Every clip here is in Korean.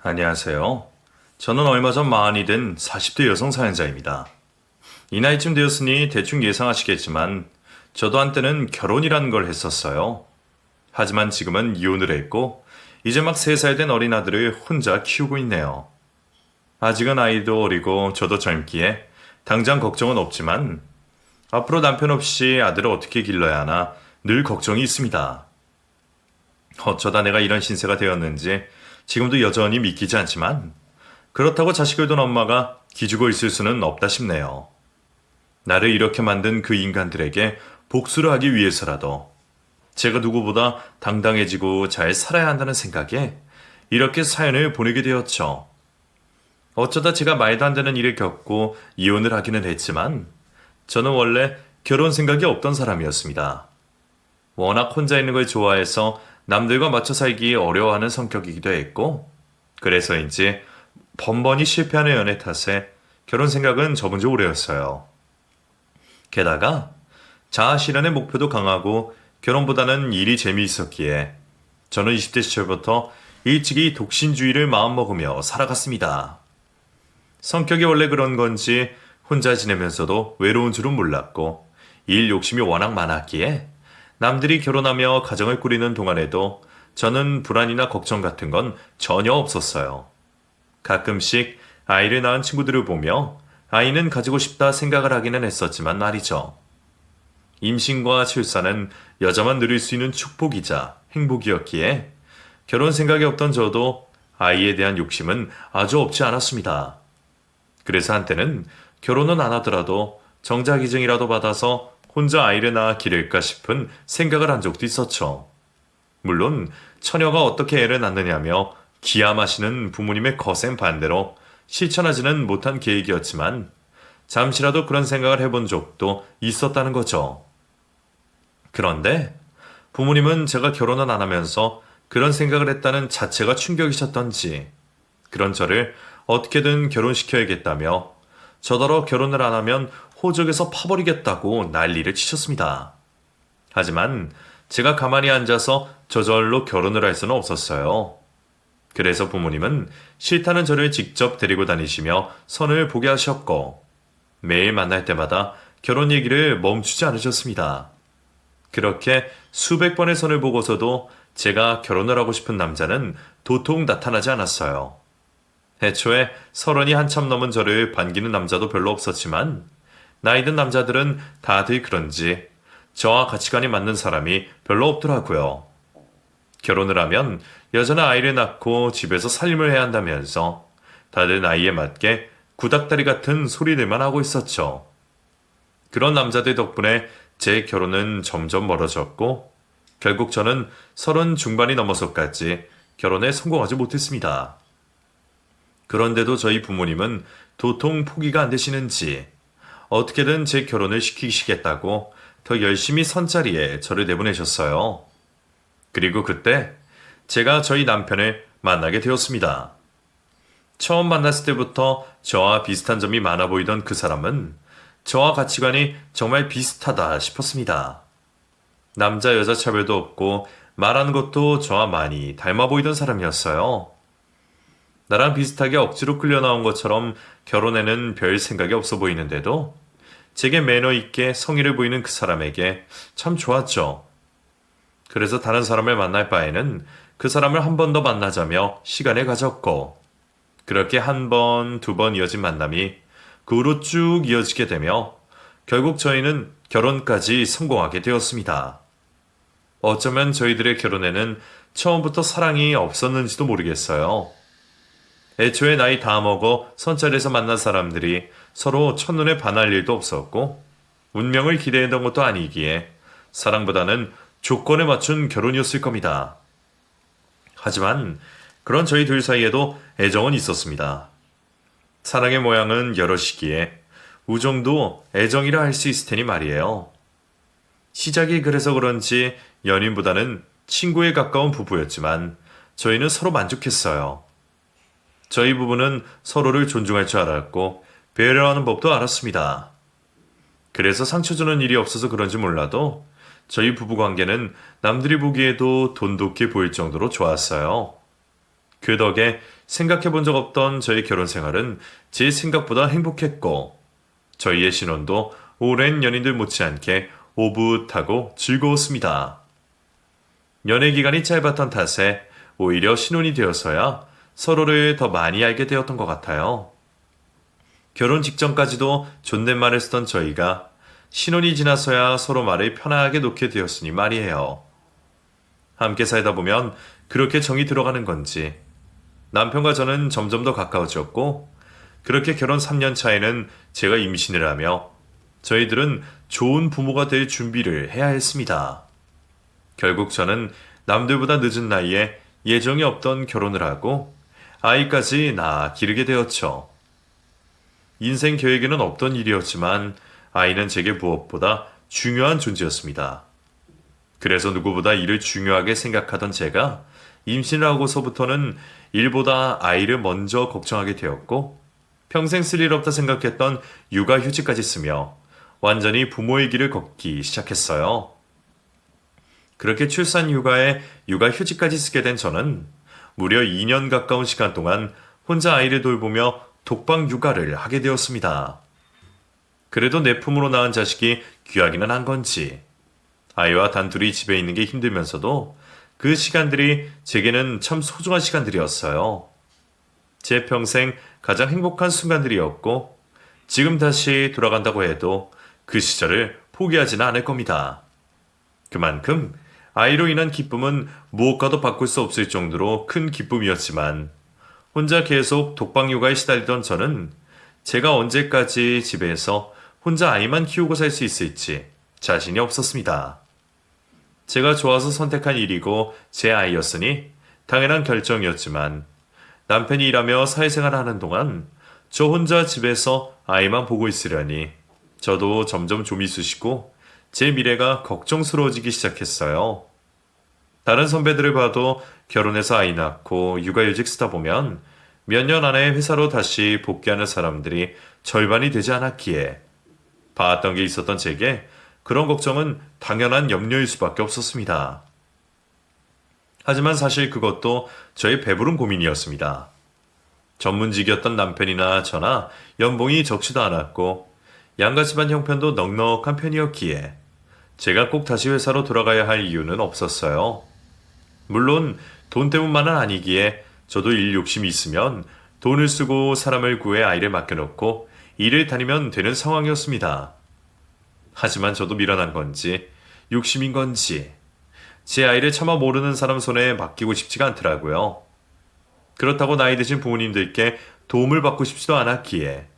안녕하세요. 저는 얼마 전 마흔이 된 40대 여성 사연자입니다. 이 나이쯤 되었으니 대충 예상하시겠지만 저도 한때는 결혼이라는 걸 했었어요. 하지만 지금은 이혼을 했고 이제 막 3살 된 어린 아들을 혼자 키우고 있네요. 아직은 아이도 어리고 저도 젊기에 당장 걱정은 없지만 앞으로 남편 없이 아들을 어떻게 길러야 하나 늘 걱정이 있습니다. 어쩌다 내가 이런 신세가 되었는지 지금도 여전히 믿기지 않지만 그렇다고 자식을 둔 엄마가 기죽어 있을 수는 없다 싶네요. 나를 이렇게 만든 그 인간들에게 복수를 하기 위해서라도 제가 누구보다 당당해지고 잘 살아야 한다는 생각에 이렇게 사연을 보내게 되었죠. 어쩌다 제가 말도 안 되는 일을 겪고 이혼을 하기는 했지만 저는 원래 결혼 생각이 없던 사람이었습니다. 워낙 혼자 있는 걸 좋아해서 남들과 맞춰 살기 어려워하는 성격이기도 했고 그래서인지 번번이 실패하는 연애 탓에 결혼 생각은 접은 지 오래였어요. 게다가 자아 실현의 목표도 강하고 결혼보다는 일이 재미있었기에 저는 20대 시절부터 일찍이 독신주의를 마음먹으며 살아갔습니다. 성격이 원래 그런 건지 혼자 지내면서도 외로운 줄은 몰랐고 일 욕심이 워낙 많았기에 남들이 결혼하며 가정을 꾸리는 동안에도 저는 불안이나 걱정 같은 건 전혀 없었어요. 가끔씩 아이를 낳은 친구들을 보며 아이는 가지고 싶다 생각을 하기는 했었지만 말이죠. 임신과 출산은 여자만 누릴 수 있는 축복이자 행복이었기에 결혼 생각이 없던 저도 아이에 대한 욕심은 아주 없지 않았습니다. 그래서 한때는 결혼은 안 하더라도 정자기증이라도 받아서 혼자 아이를 낳아 기를까 싶은 생각을 한 적도 있었죠. 물론 처녀가 어떻게 애를 낳느냐며 기함하시는 부모님의 거센 반대로 실천하지는 못한 계획이었지만 잠시라도 그런 생각을 해본 적도 있었다는 거죠. 그런데 부모님은 제가 결혼은 안 하면서 그런 생각을 했다는 자체가 충격이셨던지 그런 저를 어떻게든 결혼시켜야겠다며 저더러 결혼을 안 하면 호적에서 파버리겠다고 난리를 치셨습니다. 하지만 제가 가만히 앉아서 저절로 결혼을 할 수는 없었어요. 그래서 부모님은 싫다는 저를 직접 데리고 다니시며 선을 보게 하셨고 매일 만날 때마다 결혼 얘기를 멈추지 않으셨습니다. 그렇게 수백 번의 선을 보고서도 제가 결혼을 하고 싶은 남자는 도통 나타나지 않았어요. 애초에 30이 한참 넘은 저를 반기는 남자도 별로 없었지만 나이 든 남자들은 다들 그런지 저와 가치관이 맞는 사람이 별로 없더라고요. 결혼을 하면 여자는 아이를 낳고 집에서 살림을 해야 한다면서 다들 나이에 맞게 구닥다리 같은 소리들만 하고 있었죠. 그런 남자들 덕분에 제 결혼은 점점 멀어졌고 결국 저는 30 중반이 넘어서까지 결혼에 성공하지 못했습니다. 그런데도 저희 부모님은 도통 포기가 안 되시는지 어떻게든 제 결혼을 시키시겠다고 더 열심히 선자리에 저를 내보내셨어요. 그리고 그때 제가 저희 남편을 만나게 되었습니다. 처음 만났을 때부터 저와 비슷한 점이 많아 보이던 그 사람은 저와 가치관이 정말 비슷하다 싶었습니다. 남자 여자 차별도 없고 말하는 것도 저와 많이 닮아 보이던 사람이었어요. 나랑 비슷하게 억지로 끌려 나온 것처럼 결혼에는 별 생각이 없어 보이는데도 제게 매너 있게 성의를 보이는 그 사람에게 참 좋았죠. 그래서 다른 사람을 만날 바에는 그 사람을 한 번 더 만나자며 시간을 가졌고 그렇게 한 번, 두 번 이어진 만남이 그 후로 쭉 이어지게 되며 결국 저희는 결혼까지 성공하게 되었습니다. 어쩌면 저희들의 결혼에는 처음부터 사랑이 없었는지도 모르겠어요. 애초에 나이 다 먹어 선자리에서 만난 사람들이 서로 첫눈에 반할 일도 없었고 운명을 기대했던 것도 아니기에 사랑보다는 조건에 맞춘 결혼이었을 겁니다. 하지만 그런 저희 둘 사이에도 애정은 있었습니다. 사랑의 모양은 여럿이기에 우정도 애정이라 할 수 있을 테니 말이에요. 시작이 그래서 그런지 연인보다는 친구에 가까운 부부였지만 저희는 서로 만족했어요. 저희 부부는 서로를 존중할 줄 알았고 배려하는 법도 알았습니다. 그래서 상처 주는 일이 없어서 그런지 몰라도 저희 부부관계는 남들이 보기에도 돈독해 보일 정도로 좋았어요. 그 덕에 생각해 본 적 없던 저희 결혼 생활은 제 생각보다 행복했고, 저희의 신혼도 오랜 연인들 못지않게 오붓하고 즐거웠습니다. 연애 기간이 짧았던 탓에 오히려 신혼이 되어서야 서로를 더 많이 알게 되었던 것 같아요. 결혼 직전까지도 존댓말을 쓰던 저희가 신혼이 지나서야 서로 말을 편하게 놓게 되었으니 말이에요. 함께 살다 보면 그렇게 정이 들어가는 건지 남편과 저는 점점 더 가까워졌고, 그렇게 결혼 3년 차에는 제가 임신을 하며 저희들은 좋은 부모가 될 준비를 해야 했습니다. 결국 저는 남들보다 늦은 나이에 예정이 없던 결혼을 하고 아이까지 낳아 기르게 되었죠. 인생 계획에는 없던 일이었지만 아이는 제게 무엇보다 중요한 존재였습니다. 그래서 누구보다 이를 중요하게 생각하던 제가 임신을 하고서부터는 일보다 아이를 먼저 걱정하게 되었고, 평생 쓸 일 없다 생각했던 육아휴직까지 쓰며 완전히 부모의 길을 걷기 시작했어요. 그렇게 출산 휴가에 육아휴직까지 쓰게 된 저는 무려 2년 가까운 시간 동안 혼자 아이를 돌보며 독방 육아를 하게 되었습니다. 그래도 내 품으로 낳은 자식이 귀하기는 한 건지 아이와 단둘이 집에 있는 게 힘들면서도 그 시간들이 제게는 참 소중한 시간들이었어요. 제 평생 가장 행복한 순간들이었고, 지금 다시 돌아간다고 해도 그 시절을 포기하지는 않을 겁니다. 그만큼 아이로 인한 기쁨은 무엇과도 바꿀 수 없을 정도로 큰 기쁨이었지만, 혼자 계속 독방 육아에 시달리던 저는 제가 언제까지 집에서 혼자 아이만 키우고 살 수 있을지 자신이 없었습니다. 제가 좋아서 선택한 일이고 제 아이였으니 당연한 결정이었지만, 남편이 일하며 사회생활을 하는 동안 저 혼자 집에서 아이만 보고 있으려니 저도 점점 좀이 쑤시고 제 미래가 걱정스러워지기 시작했어요. 다른 선배들을 봐도 결혼해서 아이 낳고 육아휴직 쓰다 보면 몇 년 안에 회사로 다시 복귀하는 사람들이 절반이 되지 않았기에 봐왔던 게 있었던 제게 그런 걱정은 당연한 염려일 수밖에 없었습니다. 하지만 사실 그것도 저의 배부른 고민이었습니다. 전문직이었던 남편이나 저나 연봉이 적지도 않았고 양가 집안 형편도 넉넉한 편이었기에 제가 꼭 다시 회사로 돌아가야 할 이유는 없었어요. 물론 돈 때문만은 아니기에 저도 일 욕심이 있으면 돈을 쓰고 사람을 구해 아이를 맡겨놓고 일을 다니면 되는 상황이었습니다. 하지만 저도 미련한 건지 욕심인 건지 제 아이를 차마 모르는 사람 손에 맡기고 싶지가 않더라고요. 그렇다고 나이 드신 부모님들께 도움을 받고 싶지도 않았기에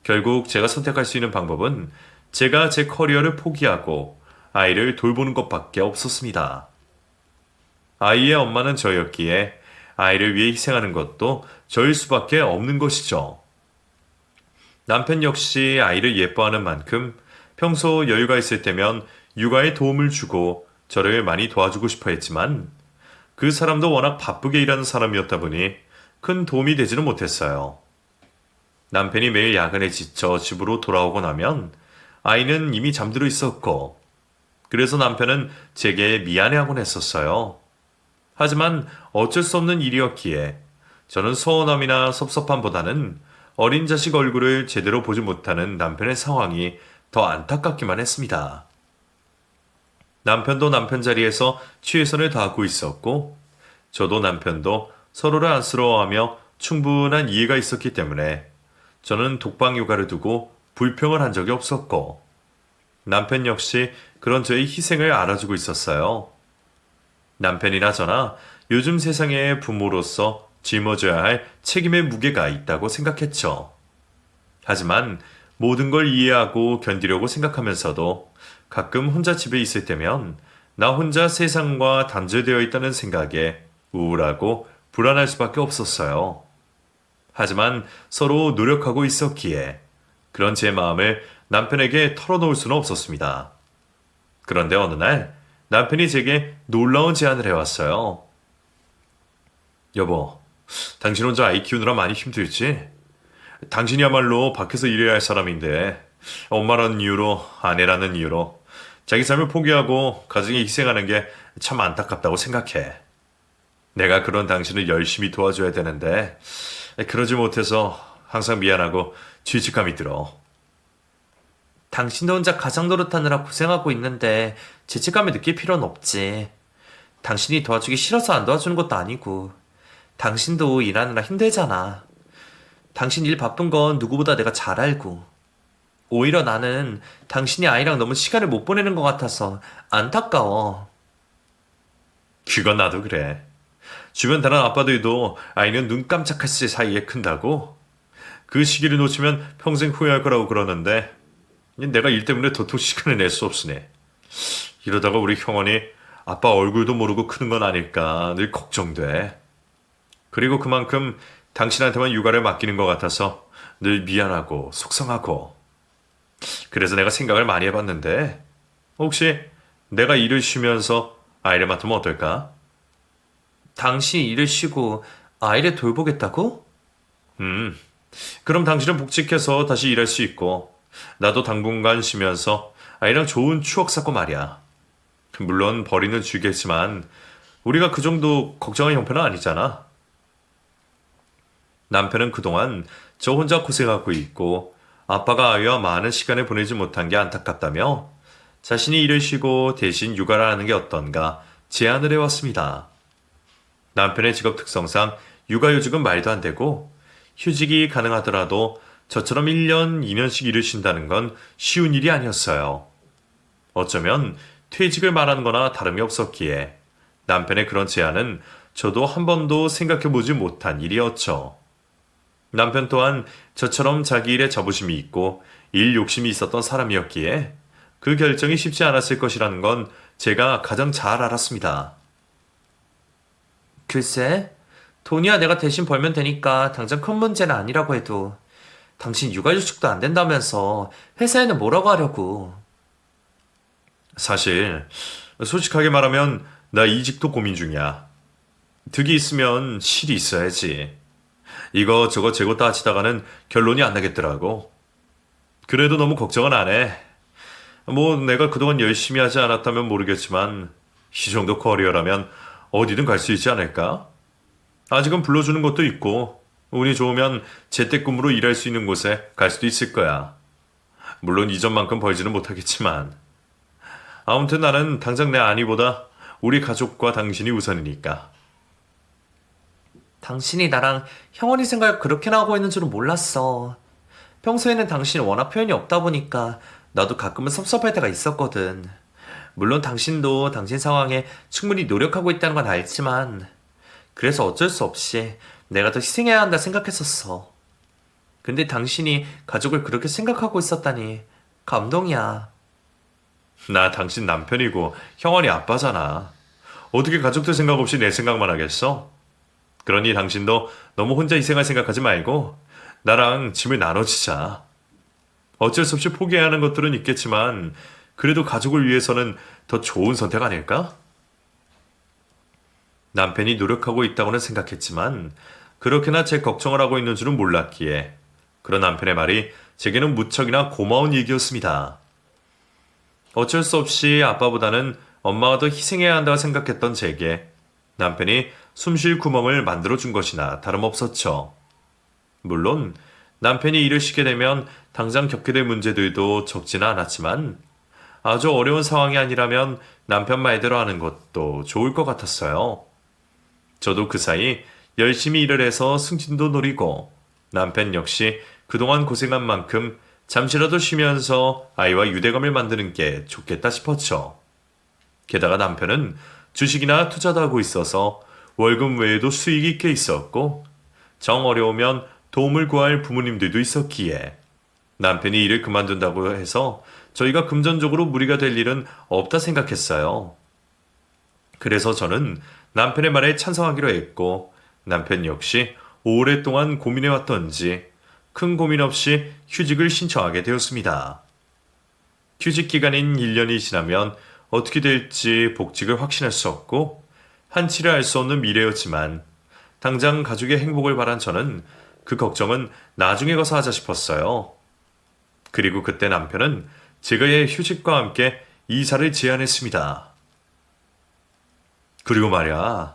결국 제가 선택할 수 있는 방법은 제가 제 커리어를 포기하고 아이를 돌보는 것밖에 없었습니다. 아이의 엄마는 저였기에 아이를 위해 희생하는 것도 저일 수밖에 없는 것이죠. 남편 역시 아이를 예뻐하는 만큼 평소 여유가 있을 때면 육아에 도움을 주고 저를 많이 도와주고 싶어 했지만 그 사람도 워낙 바쁘게 일하는 사람이었다 보니 큰 도움이 되지는 못했어요. 남편이 매일 야근에 지쳐 집으로 돌아오고 나면 아이는 이미 잠들어 있었고, 그래서 남편은 제게 미안해하곤 했었어요. 하지만 어쩔 수 없는 일이었기에 저는 서운함이나 섭섭함보다는 어린 자식 얼굴을 제대로 보지 못하는 남편의 상황이 더 안타깝기만 했습니다. 남편도 남편 자리에서 최선을 다하고 있었고, 저도 남편도 서로를 안쓰러워하며 충분한 이해가 있었기 때문에 저는 독방 육아를 두고 불평을 한 적이 없었고, 남편 역시 그런 저의 희생을 알아주고 있었어요. 남편이나 저나 요즘 세상의 부모로서 짊어져야 할 책임의 무게가 있다고 생각했죠. 하지만 모든 걸 이해하고 견디려고 생각하면서도 가끔 혼자 집에 있을 때면 나 혼자 세상과 단절되어 있다는 생각에 우울하고 불안할 수밖에 없었어요. 하지만 서로 노력하고 있었기에 그런 제 마음을 남편에게 털어놓을 수는 없었습니다. 그런데 어느 날 남편이 제게 놀라운 제안을 해왔어요. 여보, 당신 혼자 아이 키우느라 많이 힘들지? 당신이야말로 밖에서 일해야 할 사람인데 엄마라는 이유로, 아내라는 이유로 자기 삶을 포기하고 가정에 희생하는 게 참 안타깝다고 생각해. 내가 그런 당신을 열심히 도와줘야 되는데 그러지 못해서 항상 미안하고 죄책감이 들어. 당신도 혼자 가장 노릇하느라 고생하고 있는데 죄책감을 느낄 필요는 없지. 당신이 도와주기 싫어서 안 도와주는 것도 아니고. 당신도 일하느라 힘들잖아. 당신 일 바쁜 건 누구보다 내가 잘 알고. 오히려 나는 당신이 아이랑 너무 시간을 못 보내는 것 같아서 안타까워. 그건 나도 그래. 주변 다른 아빠들도 아이는 눈 깜짝할 새 사이에 큰다고. 그 시기를 놓치면 평생 후회할 거라고 그러는데 내가 일 때문에 도통 시간을 낼 수 없으네. 이러다가 우리 형원이 아빠 얼굴도 모르고 크는 건 아닐까 늘 걱정돼. 그리고 그만큼 당신한테만 육아를 맡기는 것 같아서 늘 미안하고 속상하고. 그래서 내가 생각을 많이 해봤는데 혹시 내가 일을 쉬면서 아이를 맡으면 어떨까? 당신이 일을 쉬고 아이를 돌보겠다고? 그럼 당신은 복직해서 다시 일할 수 있고 나도 당분간 쉬면서 아이랑 좋은 추억 쌓고 말이야. 물론 벌이는 주겠지만 우리가 그 정도 걱정할 형편은 아니잖아. 남편은 그동안 저 혼자 고생하고 있고 아빠가 아이와 많은 시간을 보내지 못한 게 안타깝다며 자신이 일을 쉬고 대신 육아를 하는 게 어떤가 제안을 해왔습니다. 남편의 직업 특성상 육아휴직은 말도 안 되고 휴직이 가능하더라도 저처럼 1년, 2년씩 일을 쉰다는 건 쉬운 일이 아니었어요. 어쩌면 퇴직을 말하는 거나 다름이 없었기에 남편의 그런 제안은 저도 한 번도 생각해보지 못한 일이었죠. 남편 또한 저처럼 자기 일에 자부심이 있고 일 욕심이 있었던 사람이었기에 그 결정이 쉽지 않았을 것이라는 건 제가 가장 잘 알았습니다. 글쎄, 돈이야 내가 대신 벌면 되니까 당장 큰 문제는 아니라고 해도 당신 육아휴직도 안 된다면서 회사에는 뭐라고 하려고. 사실 솔직하게 말하면 나 이직도 고민 중이야. 득이 있으면 실이 있어야지. 이거 재고 따지다가는 결론이 안 나겠더라고. 그래도 너무 걱정은 안 해. 뭐 내가 그동안 열심히 하지 않았다면 모르겠지만 이 정도 커리어라면 어디든 갈 수 있지 않을까? 아직은 불러주는 곳도 있고 운이 좋으면 재택근무로 일할 수 있는 곳에 갈 수도 있을 거야. 물론 이전만큼 벌지는 못하겠지만 아무튼 나는 당장 내 아내보다 우리 가족과 당신이 우선이니까. 당신이 나랑 형원이 생각을 그렇게나 하고 있는 줄은 몰랐어. 평소에는 당신이 워낙 표현이 없다 보니까 나도 가끔은 섭섭할 때가 있었거든. 물론 당신도 당신 상황에 충분히 노력하고 있다는 건 알지만 그래서 어쩔 수 없이 내가 더 희생해야 한다 생각했었어. 근데 당신이 가족을 그렇게 생각하고 있었다니 감동이야. 나 당신 남편이고 형원이 아빠잖아. 어떻게 가족들 생각 없이 내 생각만 하겠어? 그러니 당신도 너무 혼자 희생할 생각하지 말고 나랑 짐을 나눠지자. 어쩔 수 없이 포기해야 하는 것들은 있겠지만 그래도 가족을 위해서는 더 좋은 선택 아닐까? 남편이 노력하고 있다고는 생각했지만 그렇게나 제 걱정을 하고 있는 줄은 몰랐기에 그런 남편의 말이 제게는 무척이나 고마운 얘기였습니다. 어쩔 수 없이 아빠보다는 엄마가 더 희생해야 한다고 생각했던 제게 남편이 숨쉴 구멍을 만들어준 것이나 다름없었죠. 물론 남편이 일을 쉬게 되면 당장 겪게 될 문제들도 적지는 않았지만 아주 어려운 상황이 아니라면 남편 말대로 하는 것도 좋을 것 같았어요. 저도 그 사이 열심히 일을 해서 승진도 노리고 남편 역시 그동안 고생한 만큼 잠시라도 쉬면서 아이와 유대감을 만드는 게 좋겠다 싶었죠. 게다가 남편은 주식이나 투자도 하고 있어서 월급 외에도 수익이 꽤 있었고 정 어려우면 도움을 구할 부모님들도 있었기에 남편이 일을 그만둔다고 해서 저희가 금전적으로 무리가 될 일은 없다 생각했어요. 그래서 저는 남편의 말에 찬성하기로 했고 남편 역시 오랫동안 고민해왔던지 큰 고민 없이 휴직을 신청하게 되었습니다. 휴직 기간인 1년이 지나면 어떻게 될지 복직을 확신할 수 없고 한치를 알 수 없는 미래였지만 당장 가족의 행복을 바란 저는 그 걱정은 나중에 가서 하자 싶었어요. 그리고 그때 남편은 제가의 휴직과 함께 이사를 제안했습니다. 그리고 말이야,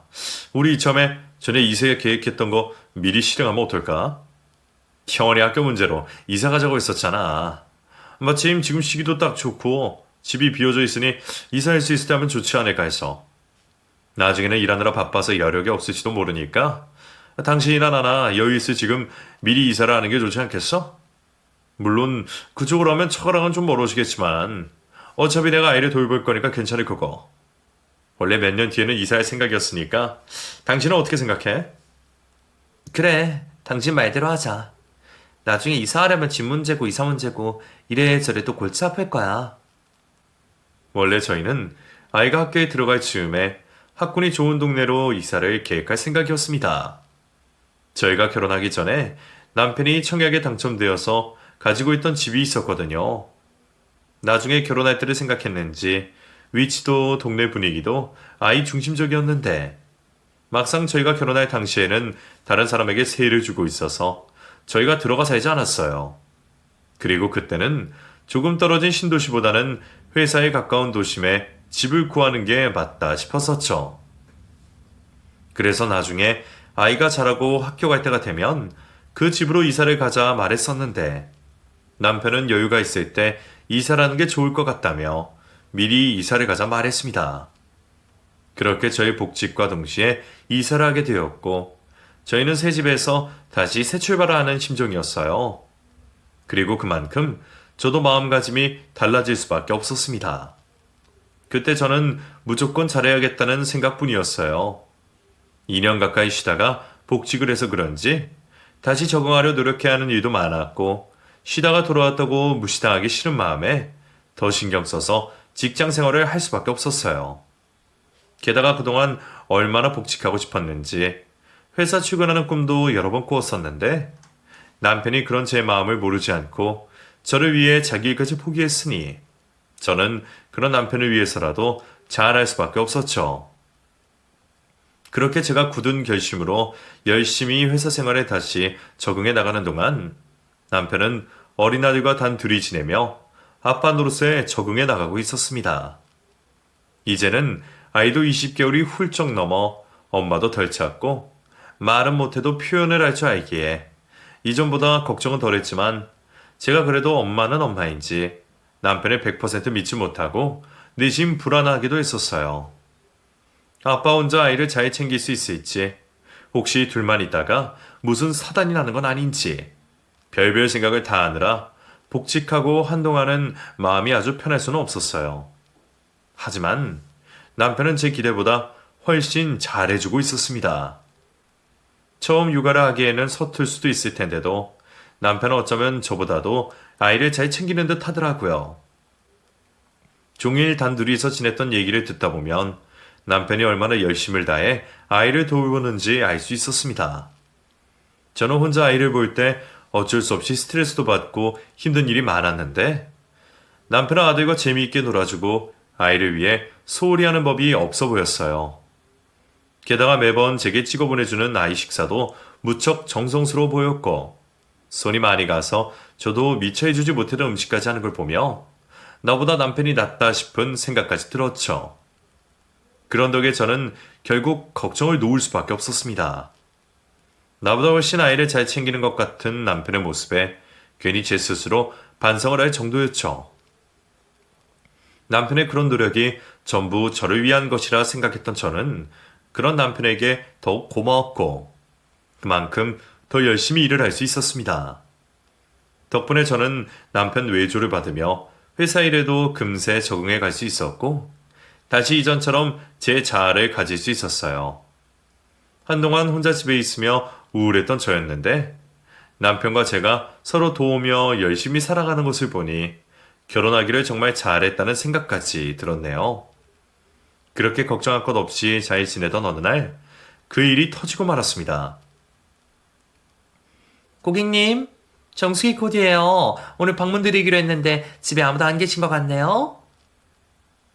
우리 이참에 전에 이세 계획했던 거 미리 실행하면 어떨까? 형원이 학교 문제로 이사 가자고 했었잖아. 마침 지금 시기도 딱 좋고 집이 비어져 있으니 이사할 수 있을 때 하면 좋지 않을까 해서. 나중에는 일하느라 바빠서 여력이 없을지도 모르니까 당신이나 나나 여유 있을 지금 미리 이사를 하는 게 좋지 않겠어? 물론 그쪽으로 하면 처가랑은 좀 멀어지겠지만 어차피 내가 아이를 돌볼 거니까 괜찮을 거고. 원래 몇 년 뒤에는 이사할 생각이었으니까 당신은 어떻게 생각해? 그래, 당신 말대로 하자. 나중에 이사하려면 집 문제고 이사 문제고 이래저래 또 골치 아플 거야. 원래 저희는 아이가 학교에 들어갈 즈음에 학군이 좋은 동네로 이사를 계획할 생각이었습니다. 저희가 결혼하기 전에 남편이 청약에 당첨되어서 가지고 있던 집이 있었거든요. 나중에 결혼할 때를 생각했는지 위치도 동네 분위기도 아이 중심적이었는데 막상 저희가 결혼할 당시에는 다른 사람에게 세를 주고 있어서 저희가 들어가 살지 않았어요. 그리고 그때는 조금 떨어진 신도시보다는 회사에 가까운 도심에 집을 구하는 게 맞다 싶었었죠. 그래서 나중에 아이가 자라고 학교 갈 때가 되면 그 집으로 이사를 가자 말했었는데 남편은 여유가 있을 때 이사라는 게 좋을 것 같다며 미리 이사를 가자 말했습니다. 그렇게 저희 복직과 동시에 이사를 하게 되었고 저희는 새 집에서 다시 새 출발을 하는 심정이었어요. 그리고 그만큼 저도 마음가짐이 달라질 수밖에 없었습니다. 그때 저는 무조건 잘해야겠다는 생각뿐이었어요. 2년 가까이 쉬다가 복직을 해서 그런지 다시 적응하려 노력해야 하는 일도 많았고 쉬다가 돌아왔다고 무시당하기 싫은 마음에 더 신경 써서 직장 생활을 할 수밖에 없었어요. 게다가 그동안 얼마나 복직하고 싶었는지 회사 출근하는 꿈도 여러 번 꾸었었는데 남편이 그런 제 마음을 모르지 않고 저를 위해 자기 일까지 포기했으니 저는 그런 남편을 위해서라도 잘할 수밖에 없었죠. 그렇게 제가 굳은 결심으로 열심히 회사 생활에 다시 적응해 나가는 동안 남편은 어린아들과 단 둘이 지내며 아빠 노릇에 적응해 나가고 있었습니다. 이제는 아이도 20개월이 훌쩍 넘어 엄마도 덜 찾고 말은 못해도 표현을 할 줄 알기에 이전보다 걱정은 덜했지만 제가 그래도 엄마는 엄마인지 남편을 100% 믿지 못하고 내심 불안하기도 했었어요. 아빠 혼자 아이를 잘 챙길 수 있을지, 혹시 둘만 있다가 무슨 사단이 나는 건 아닌지 별별 생각을 다 하느라 복직하고 한동안은 마음이 아주 편할 수는 없었어요. 하지만 남편은 제 기대보다 훨씬 잘해주고 있었습니다. 처음 육아를 하기에는 서툴 수도 있을 텐데도 남편은 어쩌면 저보다도 아이를 잘 챙기는 듯 하더라고요. 종일 단둘이서 지냈던 얘기를 듣다 보면 남편이 얼마나 열심을 다해 아이를 돌보는지 알 수 있었습니다. 저는 혼자 아이를 볼 때 어쩔 수 없이 스트레스도 받고 힘든 일이 많았는데 남편은 아들과 재미있게 놀아주고 아이를 위해 소홀히 하는 법이 없어 보였어요. 게다가 매번 제게 찍어 보내주는 아이 식사도 무척 정성스러워 보였고 손이 많이 가서 저도 미처 해주지 못했던 음식까지 하는 걸 보며 나보다 남편이 낫다 싶은 생각까지 들었죠. 그런 덕에 저는 결국 걱정을 놓을 수밖에 없었습니다. 나보다 훨씬 아이를 잘 챙기는 것 같은 남편의 모습에 괜히 제 스스로 반성을 할 정도였죠. 남편의 그런 노력이 전부 저를 위한 것이라 생각했던 저는 그런 남편에게 더욱 고마웠고 그만큼 더 열심히 일을 할 수 있었습니다. 덕분에 저는 남편 외조를 받으며 회사 일에도 금세 적응해 갈 수 있었고 다시 이전처럼 제 자아를 가질 수 있었어요. 한동안 혼자 집에 있으며 우울했던 저였는데 남편과 제가 서로 도우며 열심히 살아가는 것을 보니 결혼하기를 정말 잘했다는 생각까지 들었네요. 그렇게 걱정할 것 없이 잘 지내던 어느 날 그 일이 터지고 말았습니다. 고객님, 정수기 코디예요. 오늘 방문 드리기로 했는데 집에 아무도 안 계신 것 같네요.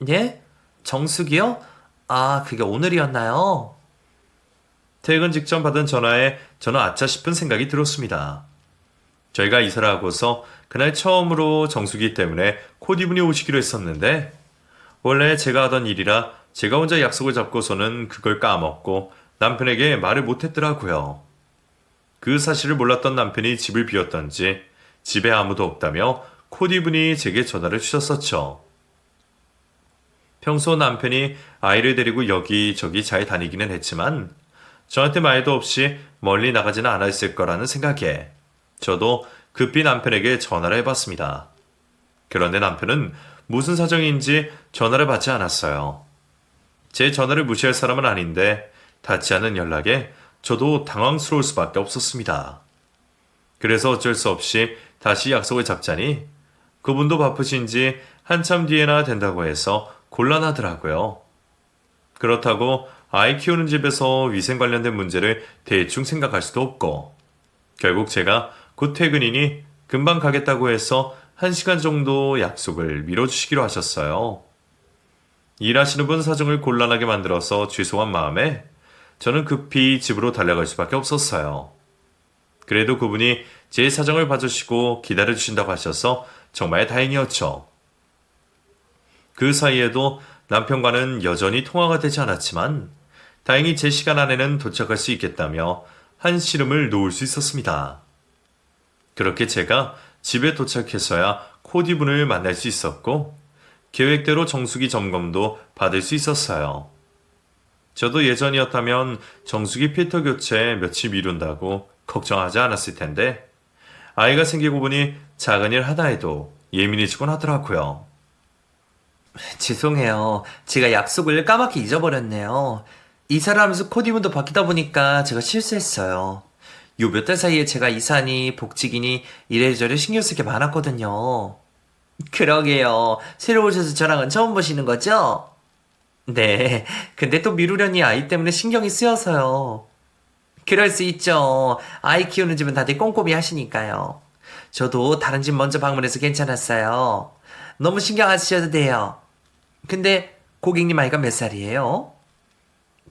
예? 정수기요? 아, 그게 오늘이었나요? 퇴근 직전 받은 전화에 저는 아차 싶은 생각이 들었습니다. 저희가 이사를 하고서 그날 처음으로 정수기 때문에 코디분이 오시기로 했었는데 원래 제가 하던 일이라 제가 혼자 약속을 잡고서는 그걸 까먹고 남편에게 말을 못했더라고요. 그 사실을 몰랐던 남편이 집을 비웠던지 집에 아무도 없다며 코디분이 제게 전화를 주셨었죠. 평소 남편이 아이를 데리고 여기저기 잘 다니기는 했지만 저한테 말도 없이 멀리 나가지는 않았을 거라는 생각에 저도 급히 남편에게 전화를 해봤습니다. 그런데 남편은 무슨 사정인지 전화를 받지 않았어요. 제 전화를 무시할 사람은 아닌데 닿지 않은 연락에 저도 당황스러울 수밖에 없었습니다. 그래서 어쩔 수 없이 다시 약속을 잡자니 그분도 바쁘신지 한참 뒤에나 된다고 해서 곤란하더라고요. 그렇다고 아이 키우는 집에서 위생 관련된 문제를 대충 생각할 수도 없고 결국 제가 곧 퇴근이니 금방 가겠다고 해서 1시간 정도 약속을 미뤄주시기로 하셨어요. 일하시는 분 사정을 곤란하게 만들어서 죄송한 마음에 저는 급히 집으로 달려갈 수밖에 없었어요. 그래도 그분이 제 사정을 봐주시고 기다려주신다고 하셔서 정말 다행이었죠. 그 사이에도 남편과는 여전히 통화가 되지 않았지만 다행히 제 시간 안에는 도착할 수 있겠다며 한시름을 놓을 수 있었습니다. 그렇게 제가 집에 도착해서야 코디분을 만날 수 있었고 계획대로 정수기 점검도 받을 수 있었어요. 저도 예전이었다면 정수기 필터 교체 며칠 미룬다고 걱정하지 않았을 텐데 아이가 생기고 보니 작은 일 하나에도 예민해지곤 하더라고요. 죄송해요. 제가 약속을 까맣게 잊어버렸네요. 이사를 하면서 코디문도 바뀌다 보니까 제가 실수했어요. 요 몇 달 사이에 제가 이사니 복직이니 이래저래 신경 쓸 게 많았거든요. 그러게요. 새로 오셔서 저랑은 처음 보시는 거죠? 네. 근데 또 미루려니 아이 때문에 신경이 쓰여서요. 그럴 수 있죠. 아이 키우는 집은 다들 꼼꼼히 하시니까요. 저도 다른 집 먼저 방문해서 괜찮았어요. 너무 신경 안 쓰셔도 돼요. 근데 고객님 아이가 몇 살이에요?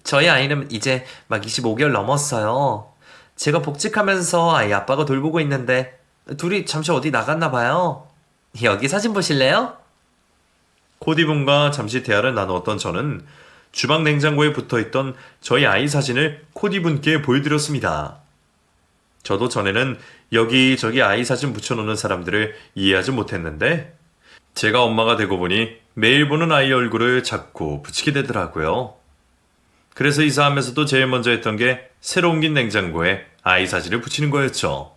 저희 아이는 이제 막 25개월 넘었어요. 제가 복직하면서 아이 아빠가 돌보고 있는데 둘이 잠시 어디 나갔나 봐요. 여기 사진 보실래요? 코디분과 잠시 대화를 나누었던 저는 주방 냉장고에 붙어있던 저희 아이 사진을 코디분께 보여드렸습니다. 저도 전에는 여기저기 아이 사진 붙여놓는 사람들을 이해하지 못했는데 제가 엄마가 되고 보니 매일 보는 아이 얼굴을 자꾸 붙이게 되더라고요. 그래서 이사하면서도 제일 먼저 했던 게 새로 옮긴 냉장고에 아이 사진을 붙이는 거였죠.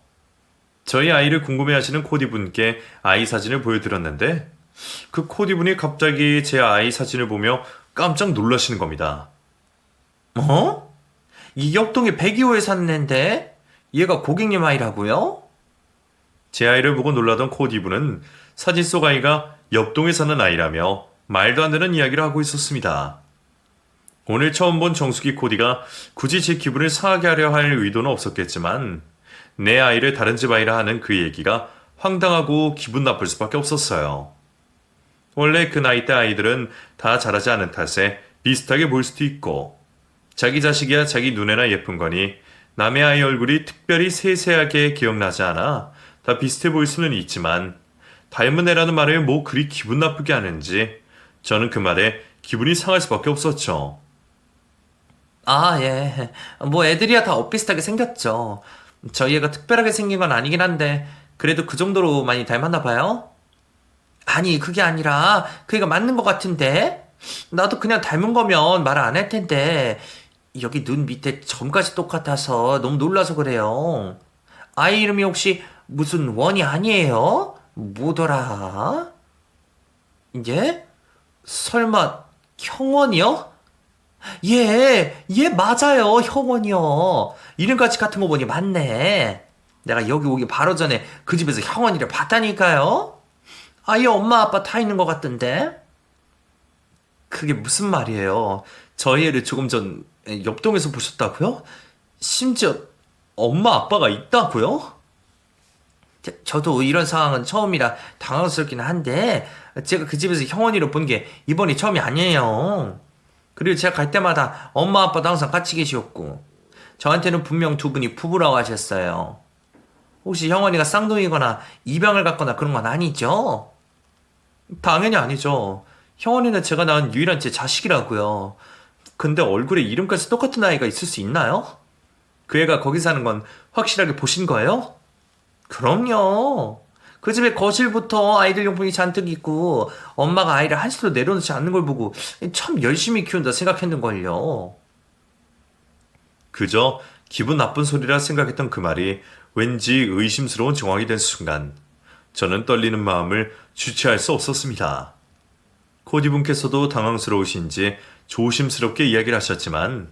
저희 아이를 궁금해하시는 코디분께 아이 사진을 보여드렸는데 그 코디분이 갑자기 제 아이 사진을 보며 깜짝 놀라시는 겁니다. 어? 이 옆동에 102호에 사는 앤데 얘가 고객님 아이라고요? 제 아이를 보고 놀라던 코디분은 사진 속 아이가 옆동에 사는 아이라며 말도 안 되는 이야기를 하고 있었습니다. 오늘 처음 본 정수기 코디가 굳이 제 기분을 상하게 하려 할 의도는 없었겠지만 내 아이를 다른 집 아이라 하는 그 얘기가 황당하고 기분 나쁠 수밖에 없었어요. 원래 그 나이 대 아이들은 다 자라지 않은 탓에 비슷하게 보일 수도 있고 자기 자식이야 자기 눈에나 예쁜 거니 남의 아이 얼굴이 특별히 세세하게 기억나지 않아 다 비슷해 보일 수는 있지만 닮은 애라는 말을 뭐 그리 기분 나쁘게 하는지 저는 그 말에 기분이 상할 수밖에 없었죠. 아, 예. 뭐 애들이야 다 엇비슷하게 생겼죠. 저희 애가 특별하게 생긴 건 아니긴 한데 그래도 그 정도로 많이 닮았나 봐요? 아니, 그게 아니라 그 애가 맞는 것 같은데? 나도 그냥 닮은 거면 말 안 할 텐데 여기 눈 밑에 점까지 똑같아서 너무 놀라서 그래요. 아이 이름이 혹시 무슨 원이 아니에요? 뭐더라? 예? 설마 형원이요? 얘 맞아요, 형원이요. 이름까지 같은 거 보니 맞네. 내가 여기 오기 바로 전에 그 집에서 형원이를 봤다니까요. 아예 엄마 아빠 다 있는 것 같던데. 그게 무슨 말이에요? 저희 애를 조금 전 옆동에서 보셨다고요? 심지어 엄마 아빠가 있다고요? 저도 이런 상황은 처음이라 당황스럽긴 한데 제가 그 집에서 형원이를 본 게 이번이 처음이 아니에요. 그리고 제가 갈 때마다 엄마 아빠도 항상 같이 계시었고 저한테는 분명 두 분이 부부라고 하셨어요. 혹시 형원이가 쌍둥이거나 입양을 갔거나 그런 건 아니죠? 당연히 아니죠. 형원이는 제가 낳은 유일한 제 자식이라고요. 근데 얼굴에 이름까지 똑같은 아이가 있을 수 있나요? 그 애가 거기 사는 건 확실하게 보신 거예요? 그럼요. 그 집에 거실부터 아이들 용품이 잔뜩 있고 엄마가 아이를 한시도 내려놓지 않는 걸 보고 참 열심히 키운다 생각했는걸요. 그저 기분 나쁜 소리라 생각했던 그 말이 왠지 의심스러운 정황이 된 순간 저는 떨리는 마음을 주체할 수 없었습니다. 코디 분께서도 당황스러우신지 조심스럽게 이야기를 하셨지만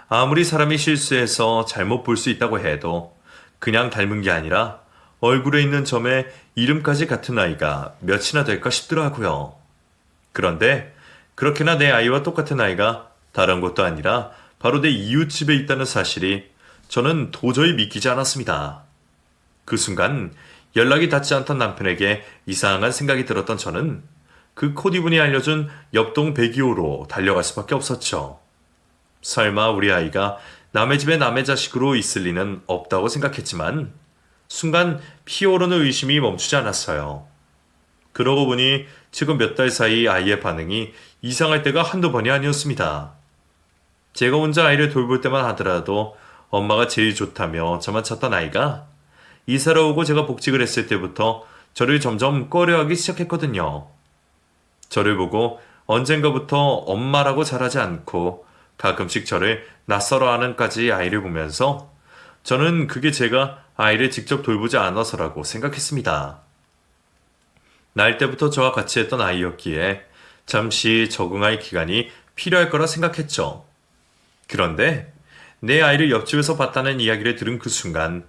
아무리 사람이 실수해서 잘못 볼 수 있다고 해도 그냥 닮은 게 아니라 얼굴에 있는 점에 이름까지 같은 아이가 몇이나 될까 싶더라고요. 그런데 그렇게나 내 아이와 똑같은 아이가 다른 곳도 아니라 바로 내 이웃집에 있다는 사실이 저는 도저히 믿기지 않았습니다. 그 순간 연락이 닿지 않던 남편에게 이상한 생각이 들었던 저는 그 코디분이 알려준 옆동 102호로 달려갈 수밖에 없었죠. 설마 우리 아이가 남의 집에 남의 자식으로 있을 리는 없다고 생각했지만 순간 피어오르는 의심이 멈추지 않았어요. 그러고 보니 지금 몇 달 사이 아이의 반응이 이상할 때가 한두 번이 아니었습니다. 제가 혼자 아이를 돌볼 때만 하더라도 엄마가 제일 좋다며 저만 찾던 아이가 이사를 오고 제가 복직을 했을 때부터 저를 점점 꺼려하기 시작했거든요. 저를 보고 언젠가부터 엄마라고 잘하지 않고 가끔씩 저를 낯설어하는까지 아이를 보면서 저는 그게 제가 아이를 직접 돌보지 않아서라고 생각했습니다. 날 때부터 저와 같이 했던 아이였기에 잠시 적응할 기간이 필요할 거라 생각했죠. 그런데 내 아이를 옆집에서 봤다는 이야기를 들은 그 순간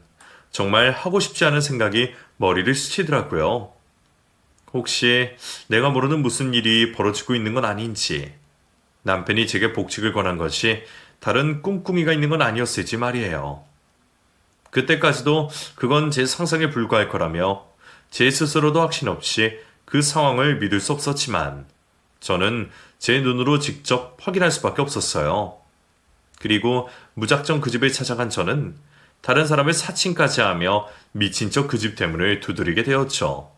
정말 하고 싶지 않은 생각이 머리를 스치더라고요. 혹시 내가 모르는 무슨 일이 벌어지고 있는 건 아닌지, 남편이 제게 복직을 권한 것이 다른 꿍꿍이가 있는 건 아니었을지 말이에요. 그때까지도 그건 제 상상에 불과할 거라며 제 스스로도 확신 없이 그 상황을 믿을 수 없었지만 저는 제 눈으로 직접 확인할 수밖에 없었어요. 그리고 무작정 그 집을 찾아간 저는 다른 사람을 사칭까지 하며 미친 척 그 집 대문을 두드리게 되었죠.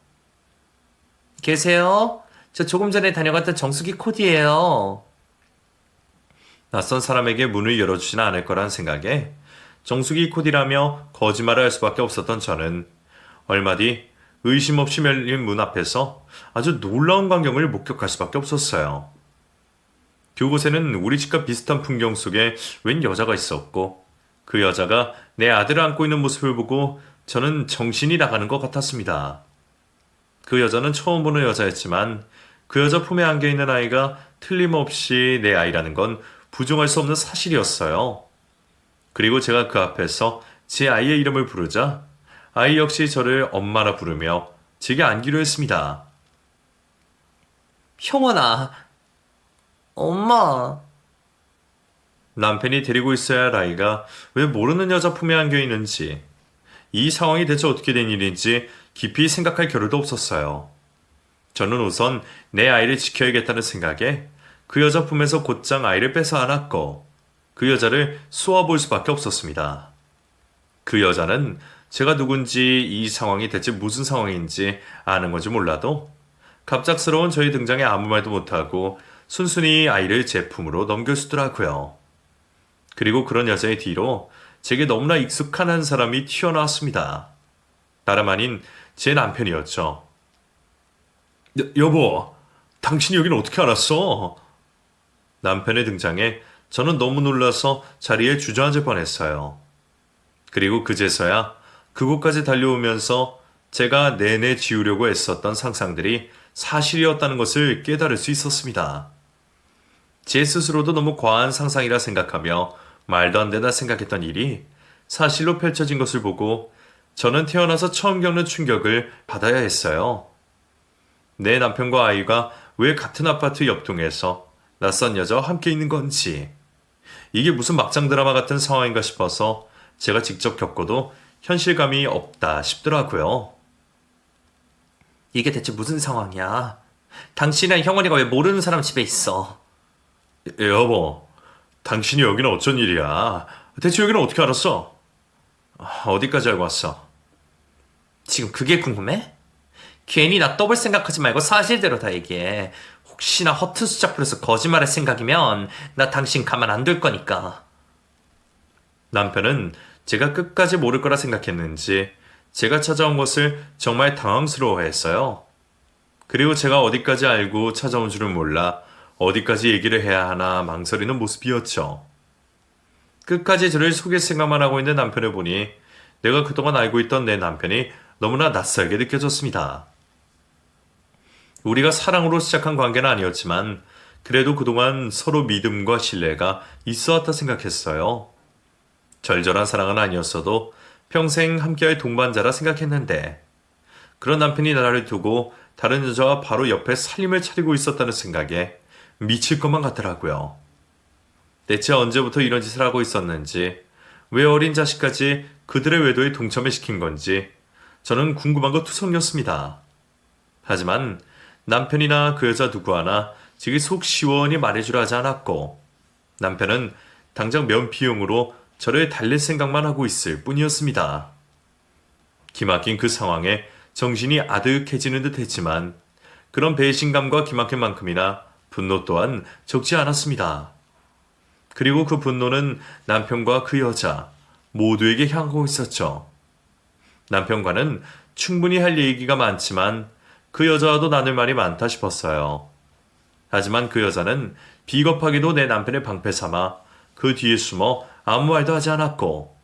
계세요? 저 조금 전에 다녀갔던 정수기 코디예요. 낯선 사람에게 문을 열어주지는 않을 거란 생각에 정수기 코디라며 거짓말을 할 수밖에 없었던 저는 얼마 뒤 의심 없이 열린 문 앞에서 아주 놀라운 광경을 목격할 수밖에 없었어요. 그곳에는 우리 집과 비슷한 풍경 속에 웬 여자가 있었고 그 여자가 내 아들을 안고 있는 모습을 보고 저는 정신이 나가는 것 같았습니다. 그 여자는 처음 보는 여자였지만 그 여자 품에 안겨있는 아이가 틀림없이 내 아이라는 건 부정할 수 없는 사실이었어요. 그리고 제가 그 앞에서 제 아이의 이름을 부르자 아이 역시 저를 엄마라 부르며 제게 안기로 했습니다. 형원아. 엄마. 남편이 데리고 있어야 할 아이가 왜 모르는 여자 품에 안겨 있는지, 이 상황이 대체 어떻게 된 일인지 깊이 생각할 겨를도 없었어요. 저는 우선 내 아이를 지켜야겠다는 생각에 그 여자 품에서 곧장 아이를 뺏어 안았고 그 여자를 쏘아볼 수밖에 없었습니다. 그 여자는 제가 누군지 이 상황이 대체 무슨 상황인지 아는 건지 몰라도 갑작스러운 저희 등장에 아무 말도 못하고 순순히 아이를 제 품으로 넘겨주더라고요. 그리고 그런 여자의 뒤로 제게 너무나 익숙한 한 사람이 튀어나왔습니다. 다름 아닌 제 남편이었죠. 여보, 당신이 여긴 어떻게 알았어? 남편의 등장에 저는 너무 놀라서 자리에 주저앉을 뻔했어요. 그리고 그제서야 그곳까지 달려오면서 제가 내내 지우려고 애썼던 상상들이 사실이었다는 것을 깨달을 수 있었습니다. 제 스스로도 너무 과한 상상이라 생각하며 말도 안 된다 생각했던 일이 사실로 펼쳐진 것을 보고 저는 태어나서 처음 겪는 충격을 받아야 했어요. 내 남편과 아이가 왜 같은 아파트 옆동에서 낯선 여자와 함께 있는 건지, 이게 무슨 막장 드라마 같은 상황인가 싶어서 제가 직접 겪어도 현실감이 없다 싶더라고요. 이게 대체 무슨 상황이야? 당신이랑 형원이가 왜 모르는 사람 집에 있어? 여보, 당신이 여기는 어쩐 일이야? 대체 여기는 어떻게 알았어? 어디까지 알고 왔어? 지금 그게 궁금해? 괜히 나 떠볼 생각하지 말고 사실대로 다 얘기해. 혹시나 허튼 숫자 풀어서 거짓말할 생각이면 나 당신 가만 안 둘 거니까. 남편은 제가 끝까지 모를 거라 생각했는지 제가 찾아온 것을 정말 당황스러워했어요. 그리고 제가 어디까지 알고 찾아온 줄은 몰라 어디까지 얘기를 해야 하나 망설이는 모습이었죠. 끝까지 저를 속일 생각만 하고 있는 남편을 보니 내가 그동안 알고 있던 내 남편이 너무나 낯설게 느껴졌습니다. 우리가 사랑으로 시작한 관계는 아니었지만 그래도 그동안 서로 믿음과 신뢰가 있어 왔다 생각했어요. 절절한 사랑은 아니었어도 평생 함께할 동반자라 생각했는데 그런 남편이 나를 두고 다른 여자와 바로 옆에 살림을 차리고 있었다는 생각에 미칠 것만 같더라고요. 대체 언제부터 이런 짓을 하고 있었는지, 왜 어린 자식까지 그들의 외도에 동참을 시킨 건지 저는 궁금한 것 투성이었습니다. 하지만 남편이나 그 여자 누구 하나 제게 속 시원히 말해주려 하지 않았고 남편은 당장 면피용으로 저를 달랠 생각만 하고 있을 뿐이었습니다. 기막힌 그 상황에 정신이 아득해지는 듯 했지만 그런 배신감과 기막힌 만큼이나 분노 또한 적지 않았습니다. 그리고 그 분노는 남편과 그 여자 모두에게 향하고 있었죠. 남편과는 충분히 할 얘기가 많지만 그 여자와도 나눌 말이 많다 싶었어요. 하지만 그 여자는 비겁하게도 내 남편의 방패 삼아 그 뒤에 숨어 아무 말도 하지 않았고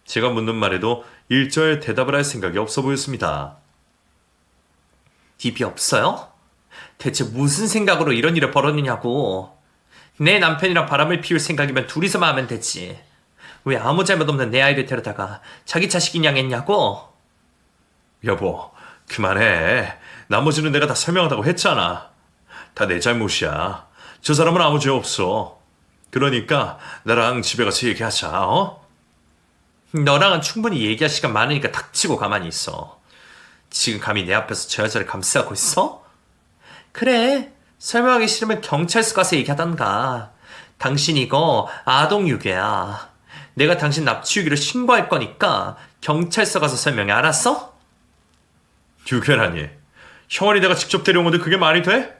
제가 묻는 말에도 일절 대답을 할 생각이 없어 보였습니다. 입이 없어요? 대체 무슨 생각으로 이런 일을 벌였느냐고. 내 남편이랑 바람을 피울 생각이면 둘이서만 하면 되지. 왜 아무 잘못 없는 내 아이를 데려다가 자기 자식인 양 했냐고? 여보, 그만해. 나머지는 내가 다 설명한다고 했잖아. 다 내 잘못이야. 저 사람은 아무 죄 없어. 그러니까 나랑 집에 가서 얘기하자, 어? 너랑은 충분히 얘기할 시간 많으니까 닥치고 가만히 있어. 지금 감히 내 앞에서 저 여자를 감싸고 있어? 그래, 설명하기 싫으면 경찰서 가서 얘기하던가. 당신 이거 아동유괴야. 내가 당신 납치유기를 신고할 거니까 경찰서 가서 설명해, 알았어? 유괴라니. 형원이 내가 직접 데려온 건데 그게 말이 돼?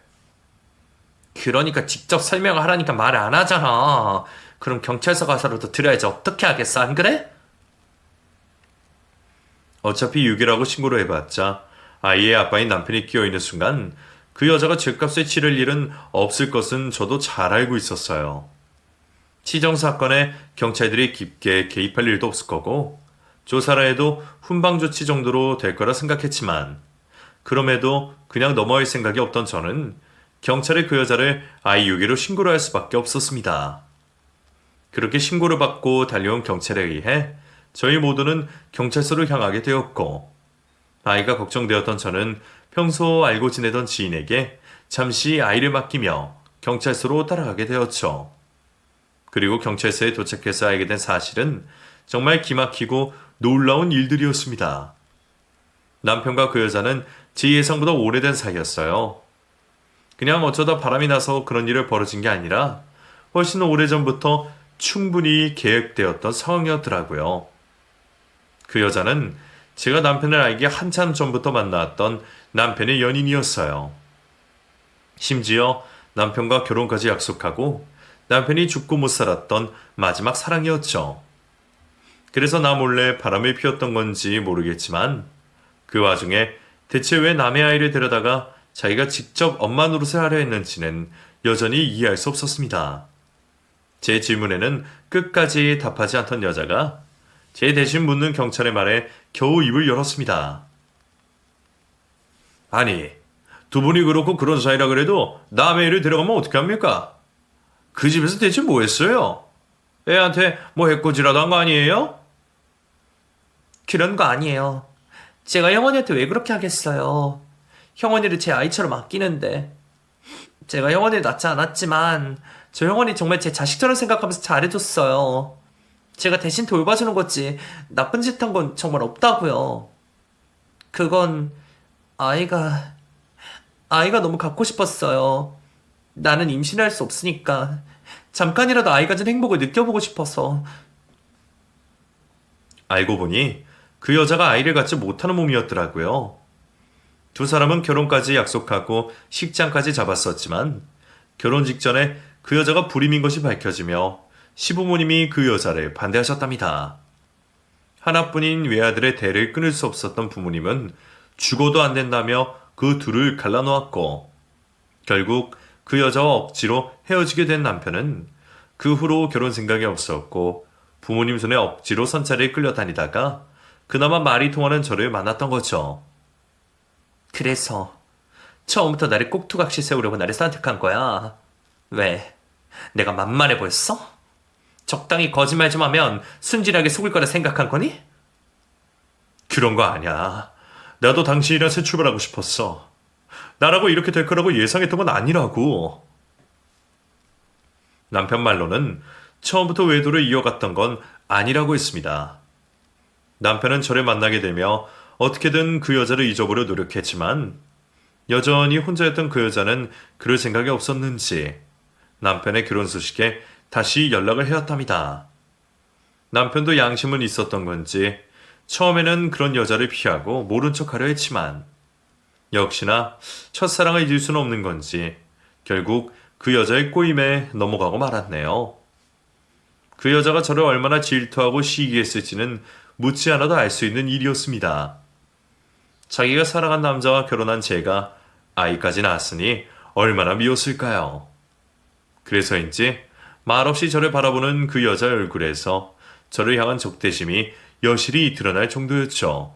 그러니까 직접 설명을 하라니까 말을 안 하잖아. 그럼 경찰서 가서라도 들어야지 어떻게 하겠어, 안 그래? 어차피 유괴라고 신고를 해봤자 아이의 아빠인 남편이 끼어있는 순간 그 여자가 죗값을 치를 일은 없을 것은 저도 잘 알고 있었어요. 치정 사건에 경찰들이 깊게 개입할 일도 없을 거고 조사라 해도 훈방 조치 정도로 될 거라 생각했지만 그럼에도 그냥 넘어갈 생각이 없던 저는 경찰에 그 여자를 아이 유괴로 신고를 할 수밖에 없었습니다. 그렇게 신고를 받고 달려온 경찰에 의해 저희 모두는 경찰서로 향하게 되었고 아이가 걱정되었던 저는 평소 알고 지내던 지인에게 잠시 아이를 맡기며 경찰서로 따라가게 되었죠. 그리고 경찰서에 도착해서 알게 된 사실은 정말 기막히고 놀라운 일들이었습니다. 남편과 그 여자는 제 예상보다 오래된 사이였어요. 그냥 어쩌다 바람이 나서 그런 일을 벌어진 게 아니라 훨씬 오래전부터 충분히 계획되었던 상황이었더라고요. 그 여자는 제가 남편을 알기 한참 전부터 만나왔던 남편의 연인이었어요. 심지어 남편과 결혼까지 약속하고 남편이 죽고 못 살았던 마지막 사랑이었죠. 그래서 나 몰래 바람을 피웠던 건지 모르겠지만 그 와중에 대체 왜 남의 아이를 데려다가 자기가 직접 엄마 노릇을 하려 했는지는 여전히 이해할 수 없었습니다. 제 질문에는 끝까지 답하지 않던 여자가 제 대신 묻는 경찰의 말에 겨우 입을 열었습니다. 아니, 두 분이 그렇고 그런 사이라 그래도 남의 애를 데려가면 어떻게 합니까? 그 집에서 대체 뭐 했어요? 애한테 뭐 해코지라도 한 거 아니에요? 그런 거 아니에요. 제가 형원이한테 왜 그렇게 하겠어요. 형원이를 제 아이처럼 아끼는데. 제가 형원이를 낳지 않았지만 저 형원이 정말 제 자식처럼 생각하면서 잘해줬어요. 제가 대신 돌봐주는 거지 나쁜 짓 한 건 정말 없다고요. 그건 아이가 너무 갖고 싶었어요. 나는 임신할 수 없으니까 잠깐이라도 아이가 준 행복을 느껴보고 싶어서. 알고 보니 그 여자가 아이를 갖지 못하는 몸이었더라고요. 두 사람은 결혼까지 약속하고 식장까지 잡았었지만 결혼 직전에 그 여자가 불임인 것이 밝혀지며 시부모님이 그 여자를 반대하셨답니다. 하나뿐인 외아들의 대를 끊을 수 없었던 부모님은 죽어도 안 된다며 그 둘을 갈라놓았고 결국 그 여자와 억지로 헤어지게 된 남편은 그 후로 결혼 생각이 없었고 부모님 손에 억지로 선차를 끌려다니다가 그나마 말이 통하는 저를 만났던 거죠. 그래서 처음부터 나를 꼭두각시 세우려고 나를 선택한 거야. 왜? 내가 만만해 보였어? 적당히 거짓말 좀 하면 순진하게 속을 거라 생각한 거니? 그런 거 아니야. 나도 당신이랑 새 출발하고 싶었어. 나라고 이렇게 될 거라고 예상했던 건 아니라고. 남편 말로는 처음부터 외도를 이어갔던 건 아니라고 했습니다. 남편은 저를 만나게 되며 어떻게든 그 여자를 잊어보려 노력했지만 여전히 혼자였던 그 여자는 그럴 생각이 없었는지 남편의 결혼 소식에 다시 연락을 해왔답니다. 남편도 양심은 있었던 건지 처음에는 그런 여자를 피하고 모른 척 하려 했지만 역시나 첫사랑을 잊을 수는 없는 건지 결국 그 여자의 꼬임에 넘어가고 말았네요. 그 여자가 저를 얼마나 질투하고 시기했을지는 묻지 않아도 알 수 있는 일이었습니다. 자기가 사랑한 남자와 결혼한 제가 아이까지 낳았으니 얼마나 미웠을까요? 그래서인지 말없이 저를 바라보는 그 여자의 얼굴에서 저를 향한 적대심이 여실히 드러날 정도였죠.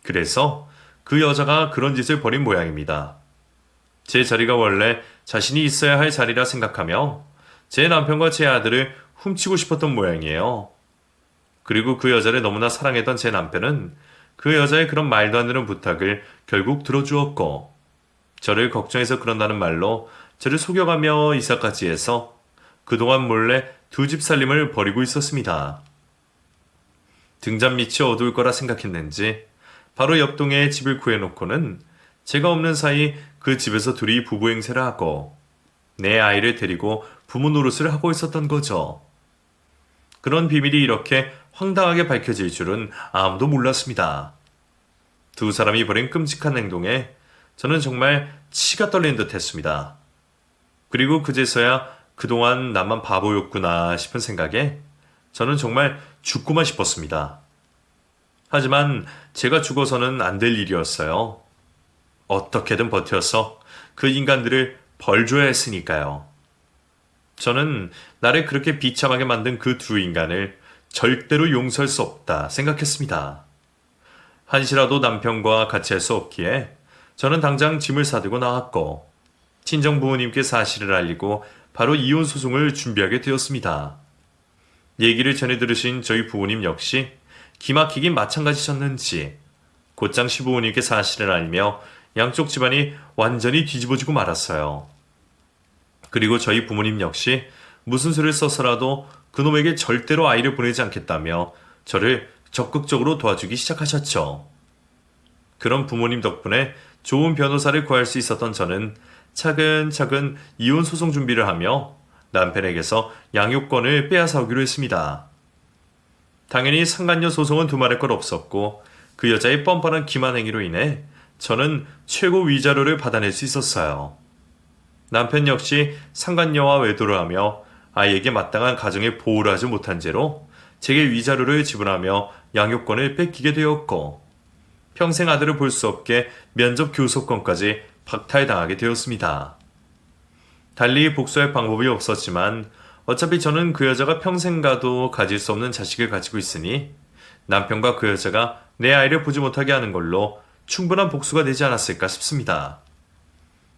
그래서 그 여자가 그런 짓을 벌인 모양입니다. 제 자리가 원래 자신이 있어야 할 자리라 생각하며 제 남편과 제 아들을 훔치고 싶었던 모양이에요. 그리고 그 여자를 너무나 사랑했던 제 남편은 그 여자의 그런 말도 안 되는 부탁을 결국 들어주었고 저를 걱정해서 그런다는 말로 저를 속여가며 이사까지 해서 그동안 몰래 두 집 살림을 벌이고 있었습니다. 등잔 밑이 어두울 거라 생각했는지 바로 옆 동에 집을 구해놓고는 제가 없는 사이 그 집에서 둘이 부부 행세를 하고 내 아이를 데리고 부모 노릇을 하고 있었던 거죠. 그런 비밀이 이렇게 황당하게 밝혀질 줄은 아무도 몰랐습니다. 두 사람이 벌인 끔찍한 행동에 저는 정말 치가 떨리는 듯 했습니다. 그리고 그제서야 그동안 나만 바보였구나 싶은 생각에 저는 정말 죽고만 싶었습니다. 하지만 제가 죽어서는 안 될 일이었어요. 어떻게든 버텨서 그 인간들을 벌줘야 했으니까요. 저는 나를 그렇게 비참하게 만든 그 두 인간을 절대로 용서할 수 없다 생각했습니다. 한시라도 남편과 같이 할 수 없기에 저는 당장 짐을 싸들고 나왔고 친정 부모님께 사실을 알리고 바로 이혼 소송을 준비하게 되었습니다. 얘기를 전해 들으신 저희 부모님 역시 기막히긴 마찬가지셨는지 곧장 시부모님께 사실을 알리며 양쪽 집안이 완전히 뒤집어지고 말았어요. 그리고 저희 부모님 역시 무슨 수를 써서라도 그놈에게 절대로 아이를 보내지 않겠다며 저를 적극적으로 도와주기 시작하셨죠. 그런 부모님 덕분에 좋은 변호사를 구할 수 있었던 저는 차근차근 이혼 소송 준비를 하며 남편에게서 양육권을 빼앗아오기로 했습니다. 당연히 상간녀 소송은 두말할 것 없었고 그 여자의 뻔뻔한 기만 행위로 인해 저는 최고 위자료를 받아낼 수 있었어요. 남편 역시 상간녀와 외도를 하며 아이에게 마땅한 가정의 보호를 하지 못한 죄로 제게 위자료를 지불하며 양육권을 뺏기게 되었고 평생 아들을 볼 수 없게 면접 교섭권까지 박탈당하게 되었습니다. 달리 복수할 방법이 없었지만 어차피 저는 그 여자가 평생 가도 가질 수 없는 자식을 가지고 있으니 남편과 그 여자가 내 아이를 보지 못하게 하는 걸로 충분한 복수가 되지 않았을까 싶습니다.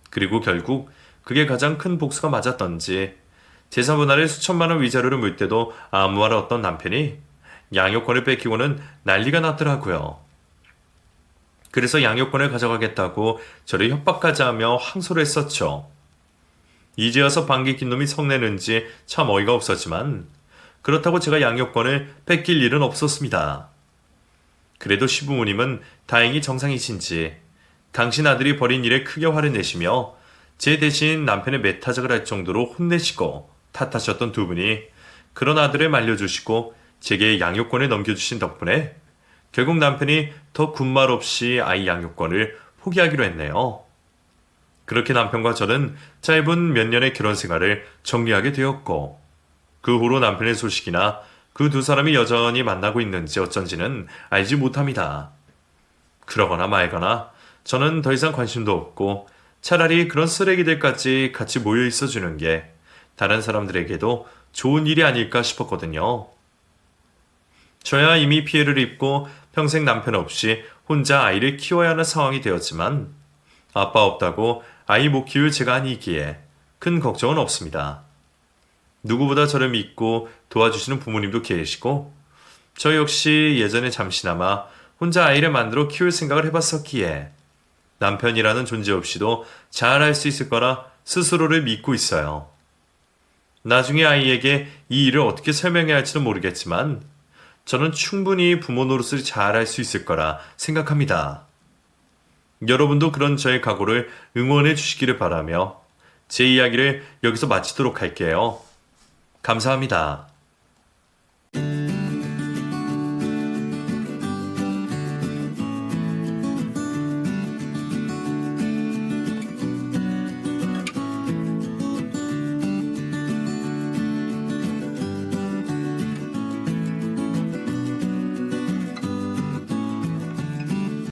그리고 결국 그게 가장 큰 복수가 맞았던지 재산 분할에 수천만 원 위자료를 물 때도 아무 말 없던 남편이 양육권을 뺏기고는 난리가 났더라고요. 그래서 양육권을 가져가겠다고 저를 협박까지 하며 항소를 했었죠. 이제 와서 방귀 낀 놈이 성내는지 참 어이가 없었지만 그렇다고 제가 양육권을 뺏길 일은 없었습니다. 그래도 시부모님은 다행히 정상이신지 당신 아들이 벌인 일에 크게 화를 내시며 제 대신 남편의 매타작을 할 정도로 혼내시고 탓하셨던 두 분이 그런 아들을 말려주시고 제게 양육권을 넘겨주신 덕분에 결국 남편이 더 군말 없이 아이 양육권을 포기하기로 했네요. 그렇게 남편과 저는 짧은 몇 년의 결혼 생활을 정리하게 되었고, 그 후로 남편의 소식이나 그 두 사람이 여전히 만나고 있는지 어쩐지는 알지 못합니다. 그러거나 말거나 저는 더 이상 관심도 없고 차라리 그런 쓰레기들까지 같이 모여 있어 주는 게 다른 사람들에게도 좋은 일이 아닐까 싶었거든요. 저야 이미 피해를 입고 평생 남편 없이 혼자 아이를 키워야 하는 상황이 되었지만 아빠 없다고 아이 못 키울 제가 아니기에 큰 걱정은 없습니다. 누구보다 저를 믿고 도와주시는 부모님도 계시고 저 역시 예전에 잠시나마 혼자 아이를 만들어 키울 생각을 해봤었기에 남편이라는 존재 없이도 잘 할 수 있을 거라 스스로를 믿고 있어요. 나중에 아이에게 이 일을 어떻게 설명해야 할지는 모르겠지만 저는 충분히 부모 노릇을 잘 할 수 있을 거라 생각합니다. 여러분도 그런 저의 각오를 응원해 주시기를 바라며 제 이야기를 여기서 마치도록 할게요. 감사합니다.